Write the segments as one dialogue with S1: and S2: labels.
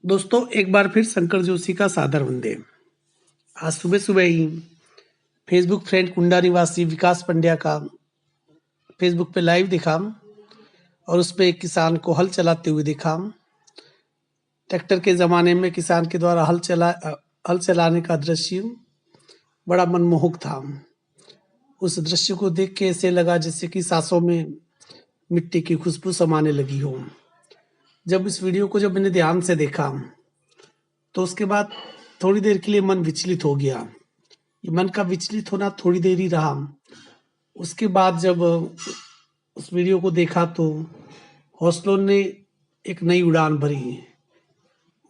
S1: दोस्तों, एक बार फिर शंकर जोशी का सादर वंदे। आज सुबह सुबह ही फेसबुक फ्रेंड कुंडा निवासी विकास पंड्या का फेसबुक पे लाइव दिखा और उस पे एक किसान को हल चलाते हुए दिखा। ट्रैक्टर के ज़माने में किसान के द्वारा हल चलाने का दृश्य बड़ा मनमोहक था। उस दृश्य को देख के ऐसे लगा जैसे कि सांसों में मिट्टी की खुशबू समाने लगी हो। जब इस वीडियो को मैंने ध्यान से देखा तो उसके बाद थोड़ी देर के लिए मन विचलित हो गया। ये मन का विचलित होना थोड़ी देर ही रहा। उसके बाद जब उस वीडियो को देखा तो हौसलों ने एक नई उड़ान भरी।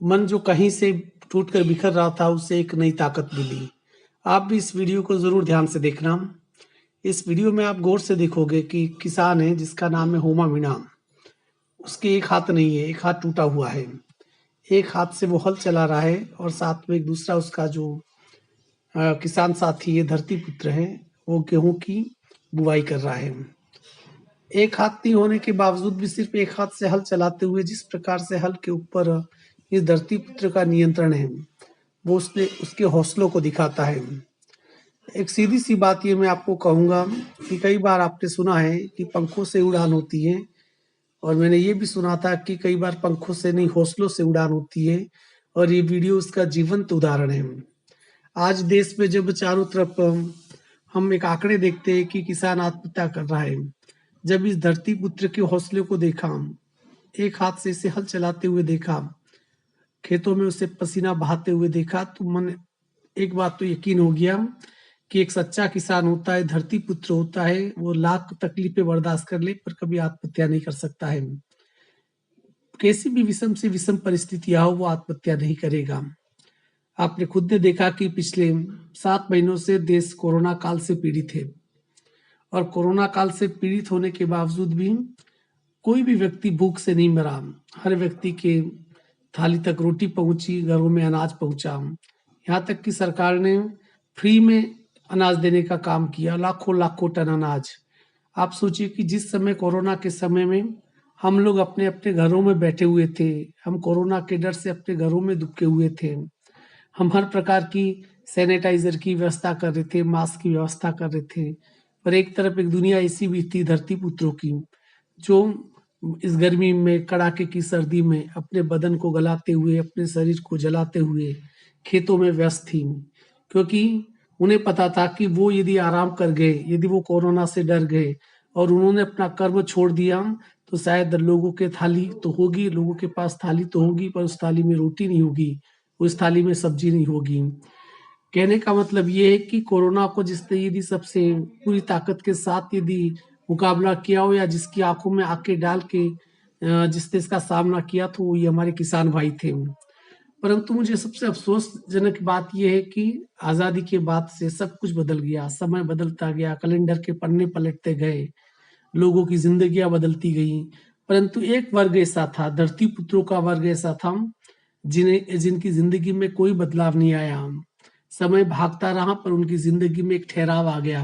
S1: मन जो कहीं से टूटकर बिखर रहा था उसे एक नई ताकत मिली। आप भी इस वीडियो को ज़रूर ध्यान से देखना। इस वीडियो में आप गौर से देखोगे कि किसान है जिसका नाम है होमा मीणा। उसके एक हाथ नहीं है, एक हाथ टूटा हुआ है। एक हाथ से वो हल चला रहा है और साथ में एक दूसरा उसका जो किसान साथी है, धरती पुत्र है, वो गेहूं की बुवाई कर रहा है। एक हाथ नहीं होने के बावजूद भी सिर्फ एक हाथ से हल चलाते हुए जिस प्रकार से हल के ऊपर इस धरती पुत्र का नियंत्रण है, वो उसके हौसलों को दिखाता है। एक सीधी सी बात ये मैं आपको कहूँगा कि कई बार आपने सुना है कि पंखों से उड़ान होती है, और मैंने ये भी सुना था कि कई बार पंखों से नहीं हौसलों से उड़ान होती है, और ये वीडियो उसका जीवंत उदाहरण है। आज देश में जब चारों तरफ हम एक आंकड़े देखते हैं कि किसान आत्महत्या कर रहा है, जब इस धरती पुत्र के हौसले को देखा, एक हाथ से इसे हल चलाते हुए देखा, खेतों में उसे पसीना बहाते हुए देखा, तो मन एक बात तो यकीन हो गया कि एक सच्चा किसान होता है, धरती पुत्र होता है, वो लाख तकलीफें बर्दाश्त कर ले पर कभी आत्महत्या नहीं कर सकता है। कैसी भी विषम से विषम परिस्थितियां हो, वो आत्महत्या नहीं करेगा। आपने खुद ने देखा कि पिछले 7 महीनों से देश कोरोना काल से पीड़ित है, और कोरोना काल से पीड़ित होने के बावजूद भी कोई भी व्यक्ति भूख से नहीं मरा। हर व्यक्ति के थाली तक रोटी पहुंची, घरों में अनाज पहुंचा। यहाँ तक कि सरकार ने फ्री में अनाज देने का काम किया, लाखों लाखों टन अनाज। आप सोचिए कि जिस समय कोरोना के समय में हम लोग अपने अपने घरों में बैठे हुए थे, हम कोरोना के डर से अपने घरों में दुबके हुए थे, हम हर प्रकार की सैनिटाइजर की व्यवस्था कर रहे थे, मास्क की व्यवस्था कर रहे थे, पर एक तरफ एक दुनिया ऐसी भी थी धरती पुत्रों की, जो इस गर्मी में, कड़ाके की सर्दी में अपने बदन को गलाते हुए, अपने शरीर को जलाते हुए खेतों में व्यस्त थी, क्योंकि उन्हें पता था कि वो यदि आराम कर गए, यदि वो कोरोना से डर गए और उन्होंने अपना कर्म छोड़ दिया, तो शायद लोगों के थाली तो होगी, लोगों के पास थाली तो होगी, पर उस थाली में रोटी नहीं होगी, उस थाली में सब्जी नहीं होगी। कहने का मतलब ये है कि कोरोना को जिसने यदि सबसे पूरी ताकत के साथ यदि मुकाबला किया हो, या जिसकी आंखों में आंखें डाल के जिसने इसका सामना किया, तो वो ये हमारे किसान भाई थे। परंतु मुझे सबसे अफसोसजनक बात यह है कि आजादी के बाद से सब कुछ बदल गया, समय बदलता गया, कैलेंडर के पन्ने पलटते गए, लोगों की जिंदगियां बदलती गई, परंतु एक वर्ग ऐसा था, धरती पुत्रों का वर्ग ऐसा था, जिनकी जिंदगी में कोई बदलाव नहीं आया। समय भागता रहा पर उनकी जिंदगी में एक ठहराव आ गया।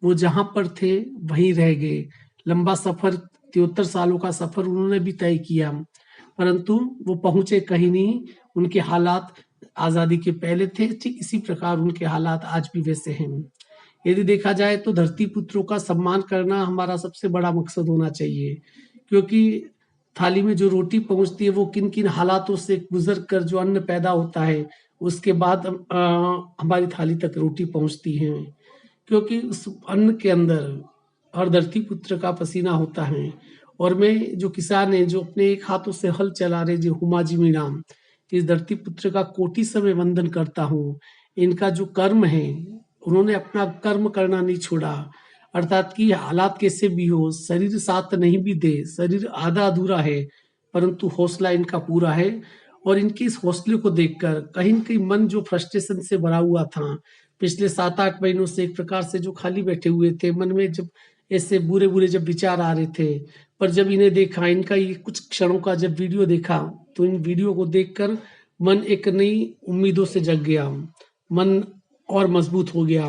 S1: वो जहां पर थे वहीं रह गए। लंबा सफर, 73 सालों का सफर उन्होंने भी तय किया, परंतु वो पहुंचे कहीं नहीं। उनके हालात आजादी के पहले थे, ठीक इसी प्रकार उनके हालात आज भी वैसे हैं। यदि देखा जाए तो धरती पुत्रों का सम्मान करना हमारा सबसे बड़ा मकसद होना चाहिए, क्योंकि थाली में जो रोटी पहुंचती है वो किन किन हालातों से गुजर कर जो अन्न पैदा होता है, उसके बाद हमारी थाली तक रोटी पहुंचती है, क्योंकि उस अन्न के अंदर हर धरती पुत्र का पसीना होता है। और मैं जो किसान है, जो अपने एक हाथों से हल चला रहे, जो हुमाजी मीणा, इस धरती पुत्र का कोटि से मैं वंदन करता हूँ। इनका जो कर्म है, उन्होंने अपना कर्म करना नहीं छोड़ा, अर्थात कि हालात कैसे भी हो, शरीर साथ नहीं भी दे, शरीर आधा अधूरा है, परंतु हौसला इनका पूरा है। और इनके इस हौसले को देखकर कहीं न कहीं मन जो फ्रस्ट्रेशन से भरा हुआ था, पिछले 7-8 महीनों से एक प्रकार से जो खाली बैठे हुए थे, मन में जब ऐसे बुरे बुरे जब विचार आ रहे थे, पर जब इन्हें देखा, इनका ये कुछ क्षणों का जब वीडियो देखा, तो इन वीडियो को देखकर मन एक नई उम्मीदों से जग गया, मन और मजबूत हो गया।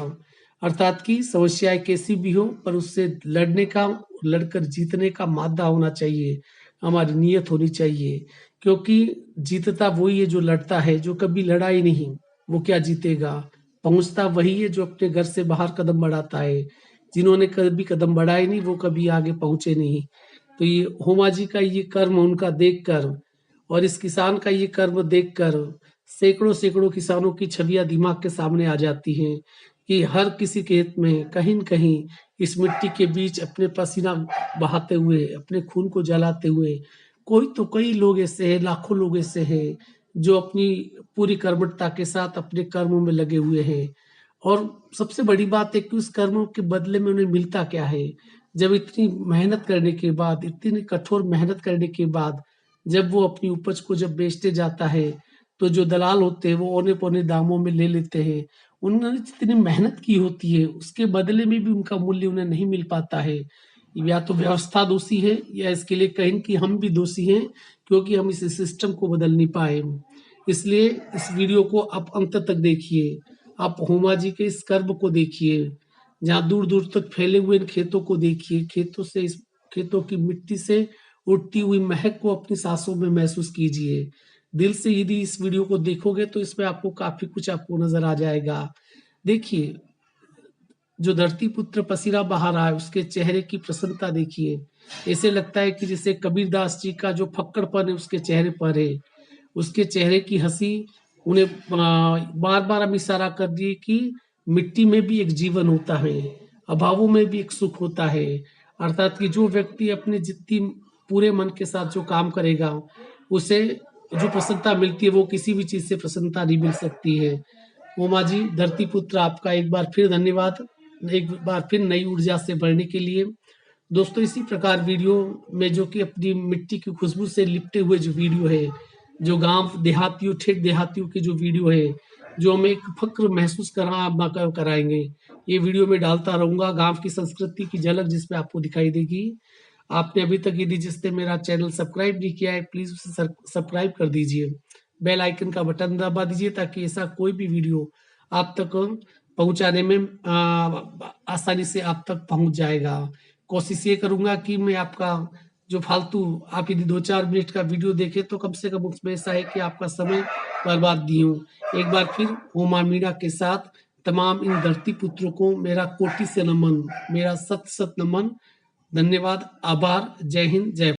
S1: अर्थात कि समस्याएं कैसी भी हो, पर उससे लड़ने का, लड़कर जीतने का मादा होना चाहिए। हमारी नीयत होनी चाहिए, क्योंकि जीतता वही है जो लड़ता है, जो कभी लड़ा ही नहीं, वो क्या जीतेगा? पहुँचता वही है जो अपने घर से बाहर कदम बढ़ाता है। जिन्होंने कभी कदम बढ़ाए नहीं, वो कभी आगे पहुँचे नहीं। तो ये होमा जी का ये कर्म उनका देखकर और इस किसान का ये कर्म देखकर सैकड़ों-सैकड़ों किसानों की छवियाँ दिमाग के सामने आ जाती हैं कि हर किसी के हित में कहीं न कहीं इस मिट्टी के बीच अपने पसीना बहाते हुए, अपने खून को जलाते हुए, कई लोग ऐसे हैं, लाखों लोग ऐसे हैं, जो अपनी पूरी कर्मठता के साथ अपने कर्मों में लगे हुए हैं। और सबसे बड़ी बात है कि उस कर्मों के बदले में उन्हें मिलता क्या है? जब इतनी मेहनत करने के बाद, इतनी कठोर मेहनत करने के बाद, जब वो अपनी उपज को जब बेचते जाता है, तो जो दलाल होते हैं, वो औने-पौने दामों में ले लेते हैं। उन्होंने जितनी मेहनत की होती है, उसके बदले में भी उनका मूल्य उन्हें नहीं मिल पाता है। या तो व्यवस्था दोषी है या इसके लिए कहें कि हम भी दोषी हैं, क्योंकि हम इस सिस्टम को बदल नहीं पाए। इसलिए इस वीडियो को आप अंत तक देखिए। आप होमा जी के इस कर्म को देखिए, जहाँ दूर-दूर तक फैले हुए इन खेतों को देखिए, खेतों की मिट्टी से उड़ती हुई महक को अपनी साँसों में महसूस कीजिए। दिल से यदि इस वीडियो को देखोगे तो इसमें आपको काफ़ी कुछ आपको नज़र आ जाएगा। देखिए, जो धरती पुत्र पसीना बहा रहा है, उसके चेहरे की प्रसन्नता देखिए। ऐसे लगता है कि जैसे कबीरदास जी का जो फक्कड़पन है उसके चेहरे पर है। उसके चेहरे की हँसी उन्हें बार-बार हम इशारा कर दिए कि मिट्टी में भी एक जीवन होता है, अभावों में भी एक सुख होता है। अर्थात कि जो व्यक्ति अपने जितनी पूरे मन के साथ जो काम करेगा, उसे जो प्रसन्नता मिलती है, वो किसी भी चीज़ से प्रसन्नता नहीं मिल सकती है। उमा जी, धरती पुत्र आपका एक बार फिर धन्यवाद। एक बार फिर नई ऊर्जा से भरने के लिए। दोस्तों, इसी प्रकार वीडियो में जो कि अपनी मिट्टी की खुशबू से लिपटे हुए जो वीडियो है, जो गाँव देहातियों, ठेठ देहातियों की जो वीडियो है, जो हमें एक फ़क्र महसूस कराएँगे, ये वीडियो मैं डालता रहूँगा। गाँव की संस्कृति की झलक जिसमें आपको दिखाई देगी। आपने अभी तक यदि जिसने मेरा चैनल सब्सक्राइब नहीं किया है, प्लीज़ उसे सब्सक्राइब कर दीजिए। बेल आइकन का बटन दबा दीजिए ताकि ऐसा कोई भी वीडियो आप तक पहुँचाने में आसानी से आप तक पहुँच जाएगा। कोशिश ये करूँगा कि मैं आपका जो फालतू आप यदि 2-4 मिनट का वीडियो देखें तो कम से कम उसमें ऐसा है कि आपका समय बर्बाद नहीं हो। एक बार फिर होमा मीणा के साथ तमाम इन धरती पुत्रों को मेरा कोटि से नमन, मेरा सत-सत नमन। धन्यवाद, आभार, जय हिंद, जय